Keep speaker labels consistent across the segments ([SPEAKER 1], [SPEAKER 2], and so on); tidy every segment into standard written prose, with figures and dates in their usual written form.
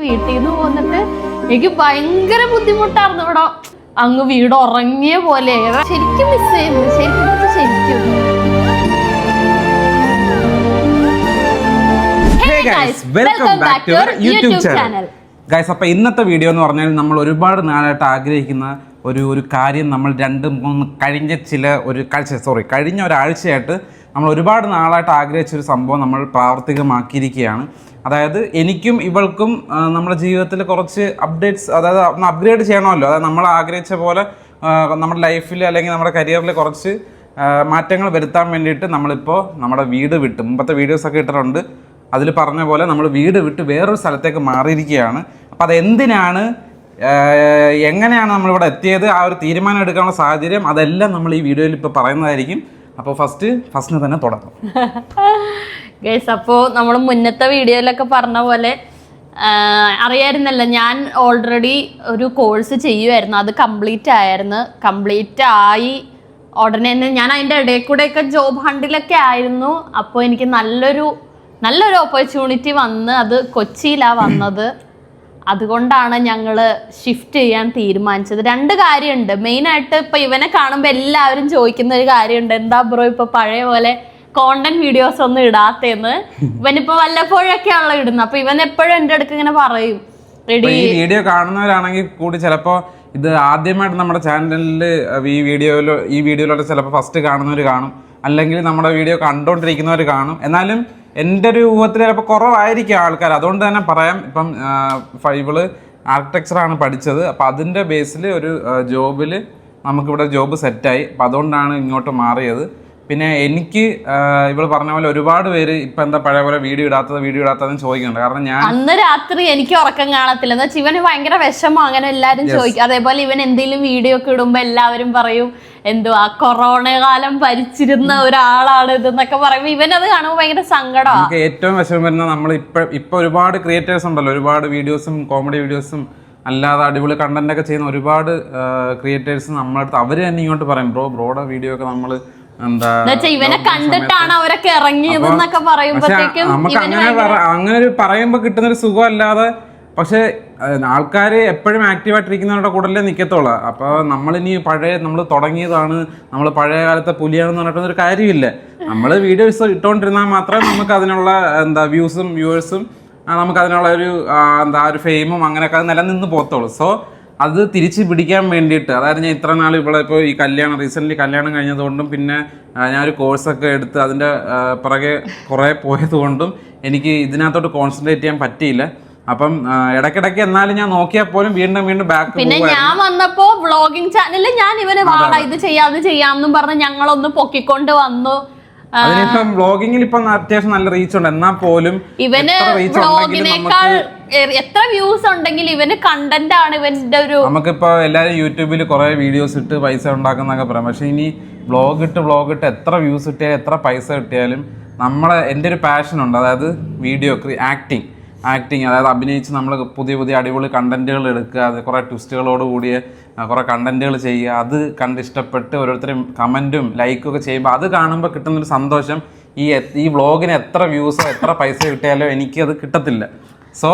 [SPEAKER 1] വീട്ടിൽ നിന്ന് പോന്നിട്ട് എനിക്ക് ഭയങ്കര ബുദ്ധിമുട്ടായിരുന്നു. ഇവിടെ അങ്ങ് വീട് ഉറങ്ങിയ പോലെ ശരിക്കും മിസ് ചെയ്യുന്നു. ശരിക്കും
[SPEAKER 2] welcome back to our YouTube channel. Guys, അപ്പോൾ ഇന്നത്തെ വീഡിയോ എന്ന് പറഞ്ഞാൽ നമ്മൾ ഒരുപാട് നാളായിട്ട് ആഗ്രഹിക്കുന്ന ഒരു കാര്യം നമ്മൾ കഴിഞ്ഞ ഒരാഴ്ചയായിട്ട് നമ്മൾ ഒരുപാട് നാളായിട്ട് ആഗ്രഹിച്ചൊരു സംഭവം നമ്മൾ പ്രാവർത്തികമാക്കിയിരിക്കുകയാണ്. അതായത് എനിക്കും ഇവൾക്കും നമ്മുടെ ജീവിതത്തിൽ കുറച്ച് അപ്ഡേറ്റ്സ്, അതായത് ഒന്ന് അപ്ഗ്രേഡ് ചെയ്യണമല്ലോ. അതായത് നമ്മൾ ആഗ്രഹിച്ച പോലെ നമ്മുടെ ലൈഫിൽ അല്ലെങ്കിൽ നമ്മുടെ കരിയറിൽ കുറച്ച് മാറ്റങ്ങൾ വരുത്താൻ വേണ്ടിയിട്ട് നമ്മളിപ്പോൾ നമ്മുടെ വീട് വിട്ട്, മുമ്പത്തെ വീഡിയോസൊക്കെ ഇട്ടിട്ടുണ്ട്, അതിൽ പറഞ്ഞ പോലെ നമ്മൾ വീട് വിട്ട് വേറൊരു സ്ഥലത്തേക്ക് മാറിയിരിക്കുകയാണ്. അപ്പോൾ അതെന്തിനാണ്, എങ്ങനെയാണ് നമ്മളിവിടെ എത്തിയത്, ആ ഒരു തീരുമാനം എടുക്കാനുള്ള സാഹചര്യം, അതെല്ലാം നമ്മൾ ഈ വീഡിയോയിൽ ഇപ്പോൾ പറയുന്നതായിരിക്കും. അപ്പോൾ ഫസ്റ്റിന് തന്നെ തുടങ്ങും.
[SPEAKER 1] ഗൈസ്, അപ്പോൾ നമ്മൾ മുന്നത്തെ വീഡിയോയിലൊക്കെ പറഞ്ഞ പോലെ അറിയായിരുന്നല്ലോ, ഞാൻ ഓൾറെഡി ഒരു കോഴ്സ് ചെയ്യുമായിരുന്നു. അത് കംപ്ലീറ്റ് ആയി ഉടനെ തന്നെ ഞാൻ അതിൻ്റെ ഇടയിൽ കൂടെയൊക്കെ ജോബ് ഹണ്ടിലൊക്കെ ആയിരുന്നു. അപ്പോൾ എനിക്ക് നല്ലൊരു ഓപ്പർച്യൂണിറ്റി വന്ന്, അത് കൊച്ചിയിലാണ് വന്നത്. അതുകൊണ്ടാണ് ഞങ്ങൾ ഷിഫ്റ്റ് ചെയ്യാൻ തീരുമാനിച്ചത്. രണ്ട് കാര്യമുണ്ട് മെയിനായിട്ട്. ഇപ്പം ഇവനെ കാണുമ്പോൾ എല്ലാവരും ചോദിക്കുന്ന ഒരു കാര്യമുണ്ട്, എന്താ ബ്രോ ഇപ്പോൾ പഴയ പോലെ കോണ്ടന്റ് വീഡിയോസ് ഒന്നും ഇടാത്തേന്ന്. ഇവനിപ്പോൾ വല്ലപ്പോഴൊക്കെയാണല്ലോ ഇടുന്നത്. അപ്പോൾ ഇവൻ എപ്പോഴും എൻ്റെ അടുക്ക് ഇങ്ങനെ പറയും,
[SPEAKER 2] ഈ വീഡിയോ കാണുന്നവരാണെങ്കിൽ കൂടി ചിലപ്പോൾ ഇത് ആദ്യമായിട്ട് നമ്മുടെ ചാനലിൽ ഈ വീഡിയോയിലൂടെ ചിലപ്പോൾ ഫസ്റ്റ് കാണുന്നവർ കാണും, അല്ലെങ്കിൽ നമ്മുടെ വീഡിയോ കണ്ടുകൊണ്ടിരിക്കുന്നവർ കാണും. എന്നാലും എൻ്റെ ഒരു ഊഹത്തിൽ ചിലപ്പോൾ കുറവായിരിക്കും ആൾക്കാർ. അതുകൊണ്ട് തന്നെ പറയാം, ഇപ്പം ഇവള് ആർക്കിടെക്ചറാണ് പഠിച്ചത്. അപ്പം അതിൻ്റെ ബേസിൽ ഒരു ജോബിൽ നമുക്കിവിടെ ജോബ് സെറ്റായി. അപ്പം അതുകൊണ്ടാണ് ഇങ്ങോട്ട് മാറിയത്. പിന്നെ എനിക്ക് ഇവൾ പറഞ്ഞ പോലെ ഒരുപാട് പേര് ഇപ്പം എന്താ പഴയ പോലെ വീഡിയോ ഇടാത്തതെന്ന് ചോദിക്കുന്നുണ്ട്. കാരണം ഞാൻ
[SPEAKER 1] അന്ന് രാത്രി എനിക്ക് ഉറക്കം കാണത്തില്ല. എന്ന് വെച്ചാൽ ഇവന് ഭയങ്കര വിഷമം, അങ്ങനെ എല്ലാവരും ചോദിക്കും. അതേപോലെ ഇവൻ എന്തെങ്കിലും വീഡിയോ ഒക്കെ ഇടുമ്പോൾ എല്ലാവരും പറയും, എന്തുവാ കൊറോണ കാലം ഭരിച്ചിരുന്ന ഒരാളാണ് ഇതെന്നൊക്കെ പറയുമ്പോൾ ഇവനത് കാണുമ്പോൾ ഭയങ്കര സങ്കടമാണ്.
[SPEAKER 2] നമുക്ക് ഏറ്റവും വിഷമം വരുന്നത്, നമ്മൾ ഇപ്പൊ ഒരുപാട് ക്രിയേറ്റേഴ്സ് ഉണ്ടല്ലോ, ഒരുപാട് വീഡിയോസും കോമഡി വീഡിയോസും അല്ലാതെ അടിപൊളി കണ്ടന്റ് ഒക്കെ ചെയ്യുന്ന ഒരുപാട് ക്രിയേറ്റേഴ്സ് നമ്മളടുത്ത് അവർ തന്നെ ഇങ്ങോട്ട് പറയും, ബ്രോയുടെ വീഡിയോ ഒക്കെ നമ്മൾ
[SPEAKER 1] ഇവനെ കണ്ടിട്ടാണ് അവരൊക്കെ ഇറങ്ങിയതെന്നൊക്കെ പറയുമ്പോഴത്തേക്കും
[SPEAKER 2] നമുക്ക് അങ്ങനെ ഒരു പറയുമ്പോൾ കിട്ടുന്നൊരു സുഖം അല്ലാതെ. പക്ഷെ ആൾക്കാർ എപ്പോഴും ആക്റ്റീവായിട്ടിരിക്കുന്നവരുടെ കൂടെ നിൽക്കത്തുള്ളൂ. അപ്പോൾ നമ്മളിനി നമ്മൾ തുടങ്ങിയതാണ്, നമ്മൾ പഴയ കാലത്തെ പുലിയാണെന്ന് പറഞ്ഞിട്ടൊരു കാര്യമില്ല. നമ്മൾ വീഡിയോസ് ഇട്ടുകൊണ്ടിരുന്നാൽ മാത്രമേ നമുക്ക് അതിനുള്ള വ്യൂസും വ്യൂവേഴ്സും നമുക്ക് അതിനുള്ള ഒരു ഫെയിമും അങ്ങനെയൊക്കെ അത് നിലനിന്ന് പോകത്തുള്ളൂ. സോ അത് തിരിച്ച് പിടിക്കാൻ വേണ്ടിയിട്ട്, അതായത് ഞാൻ ഇത്ര നാൾ ഇവിടെ ഇപ്പോൾ ഈ റീസെൻ്റ്ലി കല്യാണം കഴിഞ്ഞതുകൊണ്ടും പിന്നെ ഞാനൊരു കോഴ്സൊക്കെ എടുത്ത് അതിൻ്റെ പുറകെ കുറേ പോയതുകൊണ്ടും എനിക്ക് ഇതിനകത്തോട്ട് കോൺസെൻട്രേറ്റ് ചെയ്യാൻ പറ്റിയില്ല. അപ്പം ഇടയ്ക്കിടയ്ക്ക് എന്നാലും ഞാൻ നോക്കിയാൽ പോലും വീണ്ടും ബാക്ക്.
[SPEAKER 1] പിന്നെ ഞാൻ വന്നപ്പോ വ്ളോഗിങ് ചാനലിൽ ഞാൻ ഇവന് ഇത് ചെയ്യാമെന്നും പറഞ്ഞ് ഞങ്ങളൊന്ന് പൊക്കിക്കൊണ്ട് വന്നു.
[SPEAKER 2] അതിനിപ്പം വ്ളോഗിങ്ങിൽ ഇപ്പം അത്യാവശ്യം നല്ല റീച്ച് ഉണ്ട്. എന്നാൽ പോലും
[SPEAKER 1] ഇവന് വ്ളോഗിനേക്കാൾ എത്ര വ്യൂസ് ഉണ്ടെങ്കിൽ ഇവന് കണ്ടന്റ് ആണ് ഇവന്റെ ഒരു.
[SPEAKER 2] നമുക്കിപ്പോ എല്ലാവരും യൂട്യൂബിൽ കുറെ വീഡിയോസ് ഇട്ട് പൈസ ഉണ്ടാക്കുന്നൊക്കെ പറയാം. പക്ഷെ ഇനി വ്ളോഗ് ഇട്ട് എത്ര വ്യൂസ് കിട്ടിയാലും എത്ര പൈസ കിട്ടിയാലും എൻ്റെ ഒരു പാഷൻ ഉണ്ട്. അതായത് വീഡിയോ ആക്ടിങ്, അതായത് അഭിനയിച്ച് നമ്മൾ പുതിയ അടിപൊളി കണ്ടന്റുകൾ എടുക്കുക, അത് കുറേ ട്വിസ്റ്റുകളോട് കൂടിയ കുറേ കണ്ടന്റുകൾ ചെയ്യുക, അത് കണ്ടിഷ്ടപ്പെട്ട് ഓരോരുത്തരും കമൻറ്റും ലൈക്കും ഒക്കെ ചെയ്യുമ്പോൾ അത് കാണുമ്പോൾ കിട്ടുന്നൊരു സന്തോഷം ഈ വ്ളോഗിന് എത്ര വ്യൂസോ എത്ര പൈസ കിട്ടിയാലോ എനിക്കത് കിട്ടത്തില്ല. സോ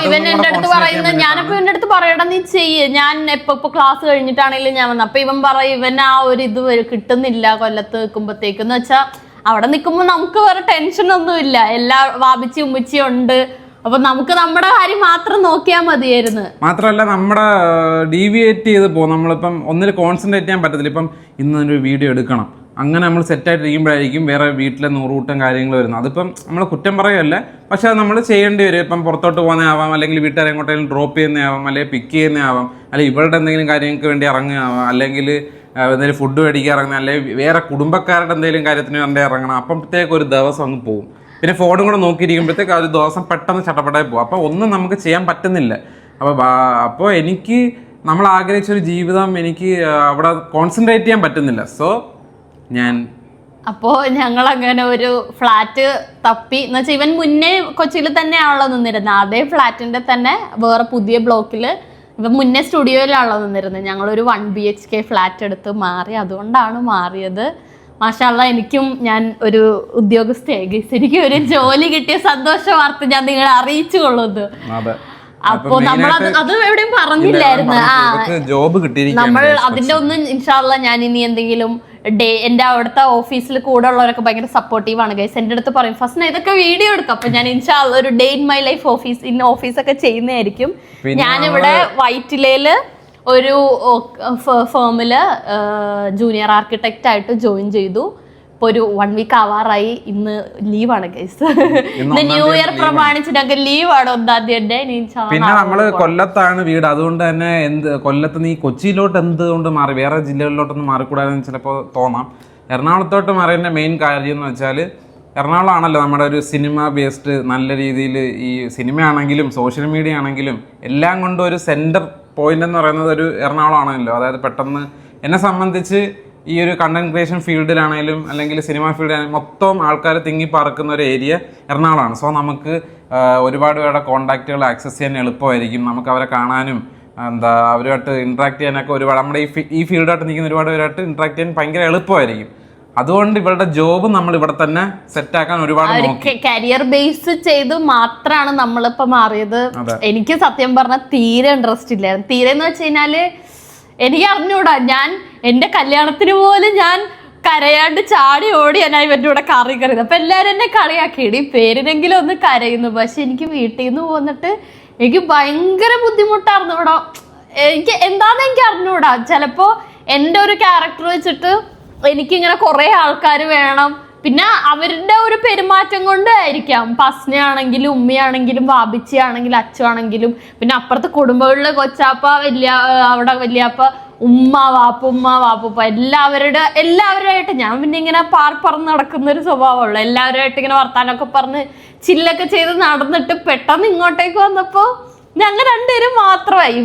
[SPEAKER 1] ഇവൻ എൻ്റെ അടുത്ത് പറയുന്നത്, ഞാനപ്പോ ഇവന്റെ അടുത്ത് പറയടാ നീ ചെയ്യ്, ഞാൻ ഇപ്പൊ ക്ലാസ് കഴിഞ്ഞിട്ടാണെങ്കിലും ഞാൻ വന്നത്. അപ്പൊ ഇവൻ പറയും ഇവൻ ആ ഒരു ഇത് കിട്ടുന്നില്ല കൊല്ലത്ത് നിൽക്കുമ്പോഴത്തേക്ക്. എന്ന് വെച്ചാൽ അവിടെ നിൽക്കുമ്പോൾ നമുക്ക് വേറെ ടെൻഷൻ ഒന്നുമില്ല, എല്ലാ വാപിച്ചി ഉമ്മച്ചി ഉണ്ട്. അപ്പൊ നമുക്ക് നമ്മുടെ കാര്യം മാത്രം നോക്കിയാൽ മതിയായിരുന്നു.
[SPEAKER 2] മാത്രമല്ല നമ്മുടെ ഡീവിയേറ്റ് ചെയ്ത് പോകും. നമ്മളിപ്പം ഒന്നിൽ കോൺസെൻട്രേറ്റ് ചെയ്യാൻ പറ്റത്തില്ല. ഇപ്പം ഇന്നൊരു വീഡിയോ എടുക്കണം, അങ്ങനെ നമ്മൾ സെറ്റായിട്ടിരിക്കുമ്പോഴായിരിക്കും വേറെ വീട്ടിലെ നൂറുകൂട്ടം കാര്യങ്ങൾ വരുന്നത്. അതിപ്പം നമ്മൾ കുറ്റം പറയുകയല്ല, പക്ഷെ അത് നമ്മൾ ചെയ്യേണ്ടി വരും. ഇപ്പം പുറത്തോട്ട് പോകുന്നതാവാം, അല്ലെങ്കിൽ വീട്ടുകാരെ എങ്ങോട്ടെങ്കിലും ഡ്രോപ്പ് ചെയ്യുന്നതാവാം, അല്ലെങ്കിൽ പിക്ക് ചെയ്യുന്നതാവാം, അല്ലെങ്കിൽ ഇവരുടെ എന്തെങ്കിലും കാര്യങ്ങൾക്ക് വേണ്ടി ഇറങ്ങുകയാവാം, അല്ലെങ്കിൽ എന്തെങ്കിലും ഫുഡ് മേടിക്കാൻ ഇറങ്ങുക, അല്ലെങ്കിൽ വേറെ കുടുംബക്കാരുടെ എന്തെങ്കിലും കാര്യത്തിന് വേണ്ടി ഇറങ്ങണം. അപ്പോഴത്തേക്ക് ഒരു ദിവസം അങ്ങ് പോകും. പിന്നെ ഫോണും കൂടെ നോക്കിയിരിക്കുമ്പോഴത്തേക്ക് ആ ഒരു ദിവസം പെട്ടെന്ന് ചട്ടപ്പെട്ടായി പോകും. അപ്പോൾ ഒന്നും നമുക്ക് ചെയ്യാൻ പറ്റുന്നില്ല. അപ്പോൾ എനിക്ക് നമ്മൾ ആഗ്രഹിച്ചൊരു ജീവിതം എനിക്ക് അവിടെ കോൺസെൻട്രേറ്റ് ചെയ്യാൻ പറ്റുന്നില്ല. സോ
[SPEAKER 1] ഞങ്ങൾ അങ്ങനെ ഒരു ഫ്ലാറ്റ് തപ്പി. എന്ന് വെച്ചാൽ ഇവൻ മുന്നേ കൊച്ചിയിൽ തന്നെയാണല്ലോ നിന്നിരുന്നത്. അതേ ഫ്ലാറ്റിന്റെ തന്നെ വേറെ പുതിയ ബ്ലോക്കിൽ ഇവൻ മുന്നേ സ്റ്റുഡിയോയിലാണല്ലോ നിന്നിരുന്നത്. ഞങ്ങളൊരു 1 BHK ഫ്ലാറ്റ് എടുത്ത് മാറി. അതുകൊണ്ടാണ് മാറിയത്. മാഷാള്ള എനിക്കും ഞാൻ ഒരു ഉദ്യോഗസ്ഥയായി, എനിക്കും ഒരു ജോലി കിട്ടിയ സന്തോഷ വാർത്ത ഞാൻ നിങ്ങളെ അറിയിച്ചു കൊള്ളുന്നു. അപ്പൊ നമ്മൾ അത് എവിടെയും പറഞ്ഞില്ലായിരുന്നു.
[SPEAKER 2] ജോബ്
[SPEAKER 1] നമ്മൾ അതിന്റെ ഒന്നും ഇൻഷാല്ല ഞാൻ ഇനി എന്തെങ്കിലും എന്റെ അവിടുത്തെ ഓഫീസിൽ കൂടെ ഉള്ളവരൊക്കെ ഭയങ്കര സപ്പോർട്ടീവ് ആണ് ഗൈസ്. എന്റെ അടുത്ത് പറയും ഫസ്റ്റ് ഇതൊക്കെ വീഡിയോ എടുക്കും. അപ്പൊ ഞാൻ ഇൻഷാല്ല ഒരു ഡേ ഇൻ മൈ ലൈഫ് ഓഫീസൊക്കെ ചെയ്യുന്നതായിരിക്കും. ഞാനിവിടെ വൈറ്റിലയില് ഒരു ഫേമില് ജൂനിയർ ആർക്കിടെക്റ്റ് ആയിട്ട് ജോയിൻ ചെയ്തു. ഇപ്പൊ ഒരു 1 വീക്ക് ആവാറായി. ഇന്ന് ലീവാണ് ഗൈസ്. ഇന്ന് ന്യൂ ഇയർ പ്രമാണിച്ച് ഞങ്ങൾക്ക് ലീവാണ് 1-ാം തീയതി.
[SPEAKER 2] പിന്നെ നമ്മള് കൊല്ലത്താണ് വീട്, അതുകൊണ്ട് തന്നെ കൊല്ലത്ത് നീ കൊച്ചിയിലോട്ട് എന്തുകൊണ്ട് മാറി, വേറെ ജില്ലകളിലോട്ടൊന്നും മാറിക്കൂടാതെന്ന് ചിലപ്പോൾ തോന്നാം. എറണാകുളത്തോട്ട് മാറിയതിന്റെ മെയിൻ കാര്യം എന്ന് വെച്ചാൽ എറണാകുളം ആണല്ലോ നമ്മുടെ ഒരു സിനിമ ബേസ്ഡ്, നല്ല രീതിയിൽ ഈ സിനിമ ആണെങ്കിലും സോഷ്യൽ മീഡിയ ആണെങ്കിലും എല്ലാം കൊണ്ടും ഒരു സെന്റർ പോയിന്റ് എന്ന് പറയുന്നത് ഒരു എറണാകുളം ആണല്ലോ. അതായത് പെട്ടെന്ന് എന്നെ സംബന്ധിച്ച് ഈ ഒരു കണ്ടന്റ് ക്രിയേഷൻ ഫീൽഡിലാണെങ്കിലും അല്ലെങ്കിൽ സിനിമ ഫീൽഡിലാണെങ്കിലും മൊത്തം ആൾക്കാർ തിങ്ങി പറക്കുന്ന ഒരു ഏരിയ എറണാകുളമാണ്. സോ നമുക്ക് ഒരുപാട് പേരുടെ കോൺടാക്റ്റുകൾ ആക്സസ് ചെയ്യാൻ എളുപ്പമായിരിക്കും. നമുക്ക് അവരെ കാണാനും അവരുമായിട്ട് ഇൻട്രാക്ട് ചെയ്യാനൊക്കെ ഒരുപാട് നമ്മുടെ ഈ ഫീൽഡായിട്ട് നിൽക്കുന്ന ഒരുപാട് പേരായിട്ട് ഇൻട്രാക്ട് ചെയ്യാൻ ഭയങ്കര എളുപ്പമായിരിക്കും. അതുകൊണ്ട് ഇവരുടെ ജോബ് നമ്മൾ ഇവിടെ തന്നെ സെറ്റ് ആക്കാൻ ഒരുപാട്
[SPEAKER 1] കരിയർ ബേസ് ചെയ്ത് മാത്രമാണ് നമ്മളിപ്പോ മാറിയത്. എനിക്ക് സത്യം പറഞ്ഞാൽ തീരെ ഇൻട്രസ്റ്റ് ഇല്ലായിരുന്നു. തീരെ എന്ന് വെച്ച് കഴിഞ്ഞാല് എനിക്ക് അറിഞ്ഞൂടാ, ഞാൻ എന്റെ കല്യാണത്തിന് പോലും ഞാൻ കരയാണ്ട് ചാടി ഓടി ഞാൻ ഇവന്റെ കൂടെ കറിയത്. അപ്പൊ എല്ലാരും എന്നെ കളിയാക്കിയിടി പേരിനെങ്കിലും ഒന്ന് കരയുന്നു. പക്ഷെ എനിക്ക് വീട്ടിൽ നിന്ന് പോന്നിട്ട് എനിക്ക് ഭയങ്കര ബുദ്ധിമുട്ടായിരുന്നു ഇവിടെ. എനിക്ക് എന്താന്ന് എനിക്ക് അറിഞ്ഞൂടാ. ചിലപ്പോ എന്റെ ഒരു ക്യാരക്ടർ വെച്ചിട്ട് എനിക്കിങ്ങനെ കുറെ ആൾക്കാർ വേണം. പിന്നെ അവരുടെ ഒരു പെരുമാറ്റം കൊണ്ടായിരിക്കാം. പസ്നയാണെങ്കിലും ഉമ്മയാണെങ്കിലും വാബിച്ചിയാണെങ്കിലും അച്ഛനാണെങ്കിലും പിന്നെ അപ്പുറത്തെ കുടുംബങ്ങളിലെ കൊച്ചാപ്പ അവിടെ വല്യാപ്പ ഉമ്മ വാപ്പുപ്പ എല്ലാവരുമായിട്ട് ഞാൻ പിന്നെ ഇങ്ങനെ പറന്ന് നടക്കുന്ന ഒരു സ്വഭാവമുള്ളു. എല്ലാവരുമായിട്ട് ഇങ്ങനെ വർത്താനൊക്കെ പറഞ്ഞ് ചില്ലൊക്കെ ചെയ്ത് നടന്നിട്ട് പെട്ടെന്ന് ഇങ്ങോട്ടേക്ക് വന്നപ്പോ ഞങ്ങൾ രണ്ടുപേരും മാത്രമായി.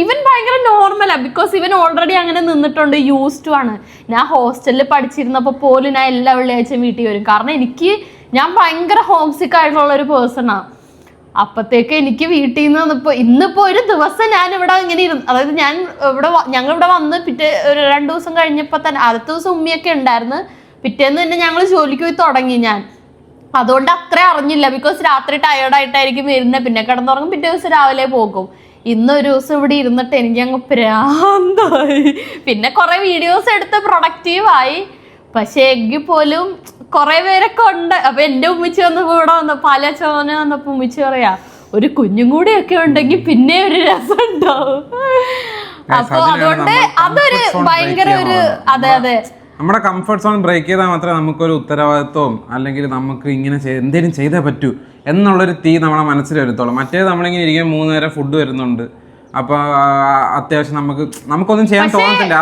[SPEAKER 1] ഇവൻ ഭയങ്കര നോർമലാ. ബിക്കോസ് ഇവൻ ഓൾറെഡി അങ്ങനെ നിന്നിട്ടുണ്ട്, യൂസ്ഡ് ആണ്. ഞാൻ ഹോസ്റ്റലിൽ പഠിച്ചിരുന്നപ്പോൾ പോലും ഞാൻ എല്ലാ വെള്ളിയാഴ്ചയും വീട്ടിൽ വരും. കാരണം ഞാൻ ഭയങ്കര ഹോം സിക്ക് ആയിട്ടുള്ള ഒരു പേഴ്സണാണ്. അപ്പത്തേക്ക് എനിക്ക് വീട്ടിൽ നിന്ന് ഇന്നിപ്പോ ഒരു ദിവസം ഞാൻ ഇവിടെ ഇങ്ങനെ ഇരുന്നു. അതായത് ഞങ്ങൾ ഇവിടെ വന്ന് ഒരു 2 ദിവസം കഴിഞ്ഞപ്പോ തന്നെ അടുത്ത ദിവസം ഉമ്മിയൊക്കെ ഉണ്ടായിരുന്നു. പിറ്റേന്ന് തന്നെ ഞങ്ങൾ ജോലിക്ക് പോയി തുടങ്ങി ഞാൻ. അതുകൊണ്ട് അത്ര അറിഞ്ഞില്ല. ബിക്കോസ് രാത്രി ടയേർഡായിട്ടായിരിക്കും വരുന്നത്. പിന്നെ കിടന്നുറങ്ങും, പിറ്റേ ദിവസം രാവിലെ പോകും. ഇന്നൊരു ദിവസം ഇവിടെ ഇരുന്നിട്ട് എനിക്ക് അങ്ങ് പ്രാന്തായി. പിന്നെ കുറെ വീഡിയോസ് എടുത്ത് പ്രൊഡക്റ്റീവായി. പക്ഷെ എങ്കിൽ പോലും കുറെ പേരൊക്കെ ഉണ്ട്. അപ്പൊ എന്റെ ഉമ്മിച്ച് വന്നപ്പോ ഇവിടെ വന്നപ്പോ പാലച്ചോന വന്നപ്പോ ഉമ്മിച്ച് പറയാ ഒരു കുഞ്ഞും കൂടിയൊക്കെ ഉണ്ടെങ്കിൽ പിന്നെ ഒരു രസം ഉണ്ടാവും. അപ്പൊ അതുകൊണ്ട് അതൊരു ഭയങ്കര ഒരു അതെ
[SPEAKER 2] നമ്മുടെ കംഫർട്ട് സോൺ ബ്രേക്ക് ചെയ്താൽ മാത്രമേ നമുക്കൊരു ഉത്തരവാദിത്വവും അല്ലെങ്കിൽ നമുക്ക് ഇങ്ങനെ എന്തെങ്കിലും ചെയ്തേ പറ്റൂ എന്നുള്ളൊരു നമ്മുടെ മനസ്സിൽ വരുത്തോളൂ. മറ്റേത് നമ്മളിങ്ങനെ ഇരിക്കാൻ 3 നേരം ഫുഡ് വരുന്നുണ്ട്. അപ്പൊ അത്യാവശ്യം നമുക്കൊന്നും ചെയ്യാൻ തോന്നത്തില്ല.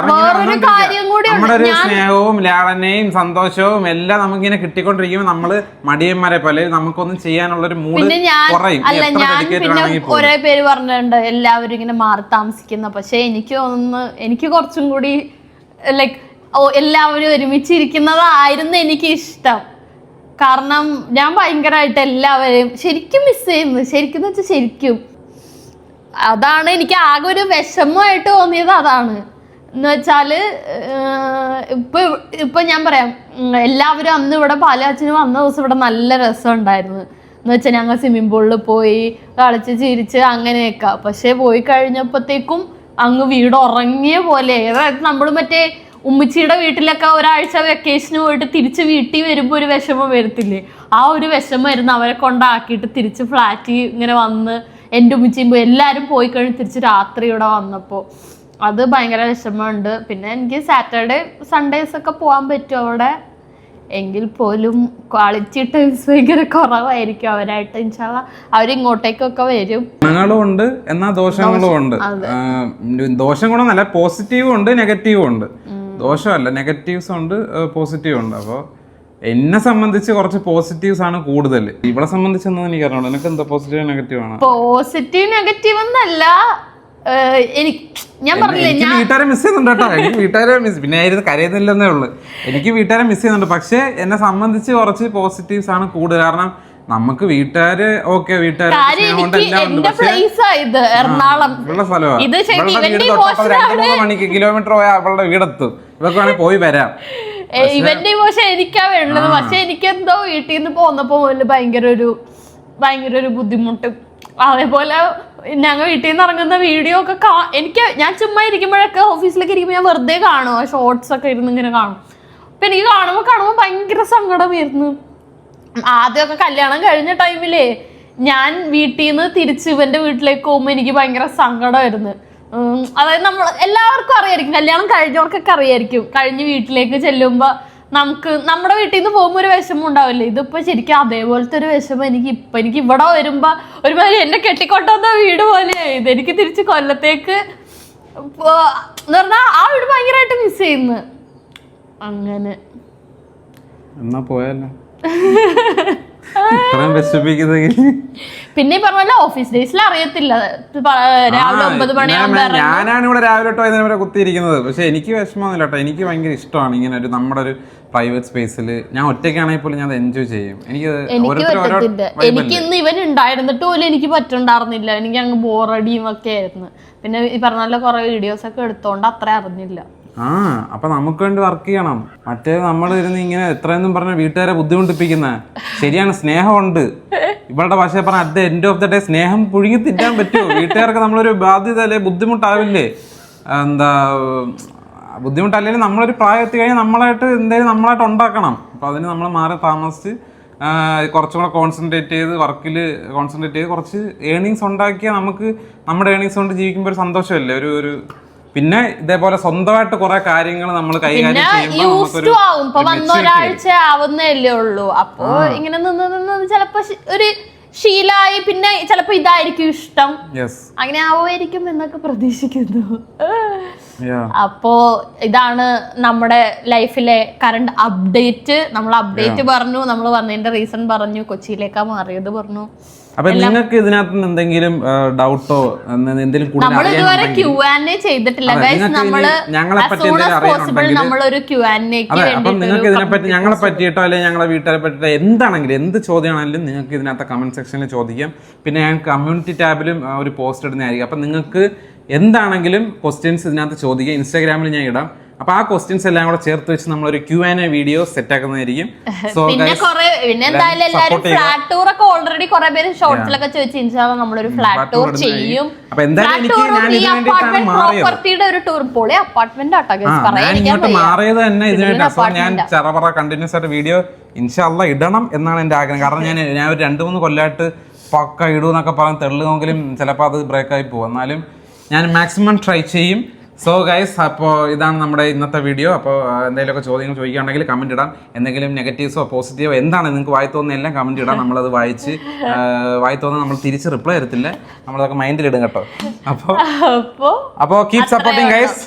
[SPEAKER 2] നമ്മുടെ ഒരു സ്നേഹവും ലാളനയും സന്തോഷവും എല്ലാം നമുക്കിങ്ങനെ കിട്ടിക്കൊണ്ടിരിക്കുമ്പോൾ നമ്മള് മടിയന്മാരെ പോലെ നമുക്കൊന്നും ചെയ്യാനുള്ളൊരു മൂഡ് കുറയും.
[SPEAKER 1] കുറെ പേര് പറഞ്ഞിട്ടുണ്ട് എല്ലാവരും ഇങ്ങനെ മാറി താമസിക്കുന്ന. പക്ഷെ എനിക്ക് കുറച്ചും കൂടി ലൈക്ക് എല്ലാവരും ഒരുമിച്ചിരിക്കുന്നതായിരുന്നു എനിക്ക് ഇഷ്ടം. കാരണം ഞാൻ ഭയങ്കരമായിട്ട് എല്ലാവരെയും ശരിക്കും മിസ് ചെയ്യുന്നു. ശരിക്കും വെച്ചാൽ ശരിക്കും അതാണ് എനിക്ക് ആകെ ഒരു വിഷമമായിട്ട് തോന്നിയത്. അതാണ് എന്ന് വെച്ചാല് ഇപ്പൊ ഞാൻ പറയാം, എല്ലാവരും അന്ന് ഇവിടെ പാലാച്ചിന് വന്ന ദിവസം ഇവിടെ നല്ല രസം ഉണ്ടായിരുന്നു. എന്ന് വെച്ചാൽ ഞങ്ങൾ സ്വിമ്മിംഗ് പൂളിൽ പോയി കളിച്ച് ചിരിച്ച് അങ്ങനെയൊക്കെ. പക്ഷെ പോയി കഴിഞ്ഞപ്പോഴത്തേക്കും അങ്ങ് വീട് ഉറങ്ങിയ പോലെ. അതായത് നമ്മൾ മറ്റേ ഉമ്മച്ചിയുടെ വീട്ടിലൊക്കെ ഒരാഴ്ച വെക്കേഷന് പോയിട്ട് തിരിച്ച് വീട്ടിൽ വരുമ്പോൾ ഒരു വിഷമം വരത്തില്ലേ, ആ ഒരു വിഷമമായിരുന്നു. അവരെ കൊണ്ടാക്കിയിട്ട് തിരിച്ച് ഫ്ലാറ്റിൽ ഇങ്ങനെ വന്ന് എൻ്റെ ഉമ്മച്ചിയും പോയി എല്ലാവരും പോയി കഴിഞ്ഞ് തിരിച്ച് രാത്രി ഇവിടെ വന്നപ്പോൾ അത് ഭയങ്കര വിഷമമുണ്ട്. പിന്നെ എനിക്ക് സാറ്റർഡേ സൺഡേസ് ഒക്കെ പോകാൻ പറ്റും അവിടെ. എങ്കിൽ പോലും ക്വാളിറ്റി ടൈംസ് ഭയങ്കര കുറവായിരിക്കും അവരായിട്ട്. ഇൻഷാല്ലാ അവരിങ്ങോട്ടേക്കൊക്കെ വരും.
[SPEAKER 2] ഗുണങ്ങളും ഉണ്ട് എന്നാൽ ദോഷങ്ങളും ഉണ്ട്. ദോഷം ഗുണമെന്നല്ല, പോസിറ്റീവും ഉണ്ട് നെഗറ്റീവും ഉണ്ട്. ദോഷമല്ല, നെഗറ്റീവ്സ് ഉണ്ട് പോസിറ്റീവ് ഉണ്ട്. അപ്പോൾ എന്നെ സംബന്ധിച്ച് കുറച്ച് പോസിറ്റീവ്സ് ആണ് കൂടുതൽ. ഇവളെ സംബന്ധിച്ചൊന്നും എനിക്ക് അറിയണം. എനിക്ക് എന്താ പോസിറ്റീവ് നെഗറ്റീവ് ആണ്?
[SPEAKER 1] പോസിറ്റീവ് നെഗറ്റീവ് എന്നല്ല, ഞാൻ പറഞ്ഞില്ലേ
[SPEAKER 2] എനിക്ക് വീട്ടുകാരെ മിസ് ചെയ്യുന്നുണ്ട് കേട്ടോ. എനിക്ക് വീട്ടുകാരെ പിന്നെ ആയിരുന്നു കരയുന്നില്ലെന്നേ ഉള്ളു. എനിക്ക് വീട്ടുകാരെ മിസ് ചെയ്യുന്നുണ്ട്. പക്ഷെ എന്നെ സംബന്ധിച്ച് കുറച്ച് പോസിറ്റീവ്സ് ആണ് കൂടുതൽ. കാരണം നമുക്ക് വീട്ടുകാര് ഓക്കെ, വീട്ടുകാർ കിലോമീറ്റർ പോയാൽ അവളുടെ വീടെത്തും. ഇവർക്ക് വേണമെങ്കിൽ പോയി വരാം.
[SPEAKER 1] ഇവന്റെ ഇമോഷൻ എനിക്കാ വേണ്ടത്. പക്ഷെ എനിക്കെന്തോ വീട്ടിൽ നിന്ന് പോന്നപ്പോ ഭയങ്കര ഒരു ബുദ്ധിമുട്ട്. അതേപോലെ ഞങ്ങൾ വീട്ടിൽ നിന്ന് ഇറങ്ങുന്ന വീഡിയോ ഒക്കെ ഞാൻ ചുമ്മാ ഇരിക്കുമ്പോഴൊക്കെ ഓഫീസിലേക്ക് ഇരിക്കുമ്പോൾ ഞാൻ വെറുതെ കാണും, ഷോർട്സ് ഒക്കെ ഇരുന്ന് ഇങ്ങനെ കാണും. അപ്പൊ എനിക്ക് കാണുമ്പോൾ ഭയങ്കര സങ്കടമായിരുന്നു. ആദ്യമൊക്കെ കല്യാണം കഴിഞ്ഞ ടൈമിലേ ഞാൻ വീട്ടിൽ നിന്ന് തിരിച്ച് ഇവന്റെ വീട്ടിലേക്ക് പോകുമ്പോൾ എനിക്ക് ഭയങ്കര സങ്കടമായിരുന്നു. അതായത് എല്ലാവർക്കും അറിയായിരിക്കും, കല്യാണം കഴിഞ്ഞവർക്കൊക്കെ അറിയായിരിക്കും, കഴിഞ്ഞ് വീട്ടിലേക്ക് ചെല്ലുമ്പോ നമ്മുടെ വീട്ടിൽ നിന്ന് പോകുമ്പോൾ ഒരു വിഷമം ഉണ്ടാവില്ലേ. ഇതിപ്പോ ശരിക്കും അതേപോലത്തെ ഒരു വിഷമം എനിക്ക് ഇവിടെ വരുമ്പോ ഒരുമാതിരി എന്നെ കെട്ടിക്കൊണ്ടുവന്ന വീട് പോലെയായി. ഇതെനിക്ക് തിരിച്ച് കൊല്ലത്തേക്ക് എന്ന് പറഞ്ഞാൽ ആ വീട് ഭയങ്കരമായിട്ട് മിസ് ചെയ്യുന്നു. അങ്ങനെ
[SPEAKER 2] എന്നാ പോയല്ലോ.
[SPEAKER 1] പിന്നെ പറഞ്ഞ ഓഫീസ് ഡേയ്സിൽ അറിയത്തില്ല, രാവിലെ 9 മണിയാകുമ്പോ
[SPEAKER 2] ഞാനാണ് ഇവിടെ രാവിലെ തൊട്ട് കുത്തിയിരിക്കുന്നത്. പക്ഷെ എനിക്ക് വിഷമമൊന്നുമില്ല കേട്ടോ, എനിക്ക് ഭയങ്കര ഇഷ്ടമാണ് ഇങ്ങനെ നമ്മുടെ ഒരു പ്രൈവറ്റ് സ്പേസിൽ ഞാൻ ഒറ്റയ്ക്കാണെങ്കിൽ പോലും ഞാൻ എൻജോയ് ചെയ്യും.
[SPEAKER 1] എനിക്ക് ഇന്ന് ഇവൻ ഉണ്ടായിരുന്നിട്ട് പോലും എനിക്ക് പറ്റുണ്ടായിരുന്നില്ല. എനിക്ക് അങ്ങ് ബോറടിയും ഒക്കെ ആയിരുന്നു. പിന്നെ ഈ പറഞ്ഞ പോലെ കുറെ വീഡിയോസ് ഒക്കെ എടുത്തോണ്ട് അത്ര അറിഞ്ഞില്ല.
[SPEAKER 2] അപ്പൊ നമുക്ക് വേണ്ടി വർക്ക് ചെയ്യണം. മറ്റേ നമ്മൾ ഇരുന്ന് ഇങ്ങനെ എത്രയെന്നും പറഞ്ഞ വീട്ടുകാരെ ബുദ്ധിമുട്ടിപ്പിക്കുന്ന. ശരിയാണ്, സ്നേഹമുണ്ട്. ഇവളുടെ ഭാഷ പറഞ്ഞ at the end of the day സ്നേഹം പുഴുങ്ങി തിറ്റാൻ പറ്റുമോ? വീട്ടുകാർക്ക് നമ്മളൊരു ബാധ്യത അല്ലെ, ബുദ്ധിമുട്ടാവില്ലേ? ബുദ്ധിമുട്ടല്ലെങ്കിൽ നമ്മളൊരു പ്രായം എത്തി കഴിഞ്ഞാൽ നമ്മളായിട്ട് ഉണ്ടാക്കണം. അപ്പൊ അതിന് നമ്മൾ മാറി താമസിച്ച് കുറച്ചും കൂടെ കോൺസെൻട്രേറ്റ് ചെയ്ത് വർക്കിൽ കോൺസെൻട്രേറ്റ് ചെയ്ത് കുറച്ച് ഏണിങ്സ് ഉണ്ടാക്കിയാൽ നമുക്ക് നമ്മുടെ ഏണിങ്സ് കൊണ്ട് ജീവിക്കുമ്പോൾ ഒരു സന്തോഷമല്ലേ. ഒരു പിന്നെ ഇതേപോലെ സ്വന്തമായിട്ട് കുറെ കാര്യങ്ങൾ നമ്മൾ കൈകാര്യം ചെയ്യുമ്പോൾ
[SPEAKER 1] ഒരാഴ്ച ആവുന്നല്ലേ ഉള്ളൂ. അപ്പൊ ഇങ്ങനെ നിന്ന് ചിലപ്പോ ഒരു ശീലായി, പിന്നെ ചിലപ്പോ ഇതായിരിക്കും ഇഷ്ടം, അങ്ങനെ ആവുമായിരിക്കും എന്നൊക്കെ പ്രതീക്ഷിക്കുന്നു. അപ്പോ ഇതാണ് നമ്മുടെ ലൈഫിലെ കറണ്ട് അപ്ഡേറ്റ്. നമ്മൾ അപ്ഡേറ്റ് പറഞ്ഞു, നമ്മൾ വന്നതിന്റെ റീസൺ പറഞ്ഞു, കൊച്ചിയിലേക്കാ മാറിയത് പറഞ്ഞു.
[SPEAKER 2] അപ്പൊ നിങ്ങൾക്ക് ഇതിനകത്ത് എന്തെങ്കിലും ഡൗട്ടോ എന്തെങ്കിലും
[SPEAKER 1] നമ്മളിതുവരെ Q&A ചെയ്തിട്ടില്ല ഗൈസ്. നമ്മളൊരു Q&A
[SPEAKER 2] നിങ്ങൾക്ക് ഇതിനെപ്പറ്റി ഞങ്ങളെ പറ്റിയിട്ടോ അല്ലെങ്കിൽ ഞങ്ങളെ വീട്ടുകാരെ പറ്റിയിട്ടോ എന്താണെങ്കിലും എന്ത് ചോദ്യമാണെങ്കിലും നിങ്ങൾക്ക് ഇതിനകത്ത് കമന്റ് സെക്ഷനിൽ ചോദിക്കാം. പിന്നെ ഞാൻ കമ്മ്യൂണിറ്റി ടാബിലും ഒരു പോസ്റ്റ് ഇടുന്നതായിരിക്കും. അപ്പൊ നിങ്ങൾക്ക് എന്താണെങ്കിലും ക്വസ്റ്റ്യൻസ് ഇതിനകത്ത് ചോദിക്കാം. ഇൻസ്റ്റാഗ്രാമിൽ ഞാൻ ഇടാം. അപ്പൊ ആ ക്വസ്റ്റ്യൻസ് എല്ലാം കൂടെ ചേർത്ത് വെച്ച് നമ്മളൊരു Q&A വീഡിയോ സെറ്റ് ആക്കുന്നതായിരിക്കും.
[SPEAKER 1] പിന്നെ എന്തായാലും എല്ലാവരും ഫ്ലാറ്റ് ടൂർ ഒക്കെ ഓൾറെഡി കുറെ പേര് ഷോർട്സിലൊക്കെ ചോദിച്ചു. ഇൻഷാല്ലാ നമ്മളൊരു ഫ്ലാറ്റ് ടൂർ ചെയ്യും. പ്രോപ്പർട്ടിയുടെ ഒരു ടൂർ പോളി അപ്പാർട്ട്മെന്റ്
[SPEAKER 2] മാറിയത് തന്നെ ഇതിനായിട്ട്. ഞാൻ ചെറപറ കണ്ടിന്യൂസ് ആയിട്ട് വീഡിയോ ഇൻഷാല്ലാ ഇടണം എന്നാണ് എന്റെ ആഗ്രഹം. കാരണം ഞാൻ ഒരു 2-3 കൊല്ലമായിട്ട് പക്ക ഇടൂന്നൊക്കെ പറഞ്ഞ് തെള്ളുമെങ്കിലും ചിലപ്പോൾ അത് ബ്രേക്കായി പോകും. എന്നാലും ഞാൻ മാക്സിമം ട്രൈ ചെയ്യും. സോ ഗൈസ്, അപ്പോൾ ഇതാണ് നമ്മുടെ ഇന്നത്തെ വീഡിയോ. അപ്പോൾ എന്തെങ്കിലുമൊക്കെ ചോദ്യങ്ങൾ ചോദിക്കുകയാണെങ്കിൽ കമൻറ്റ് ഇടാം. എന്തെങ്കിലും നെഗറ്റീവ്സോ പോസിറ്റീവോ എന്താണ് നിങ്ങൾക്ക് വായി തോന്നുന്ന എല്ലാം കമൻറ്റ് ഇടാം. നമ്മളത് വായി തോന്നുന്ന നമ്മൾ തിരിച്ച് റിപ്ലൈ തരത്തില്ല, നമ്മളതൊക്കെ മൈൻഡിൽ ഇടും കേട്ടോ. അപ്പോൾ കീപ് സപ്പോർട്ടിങ് ഗൈസ്.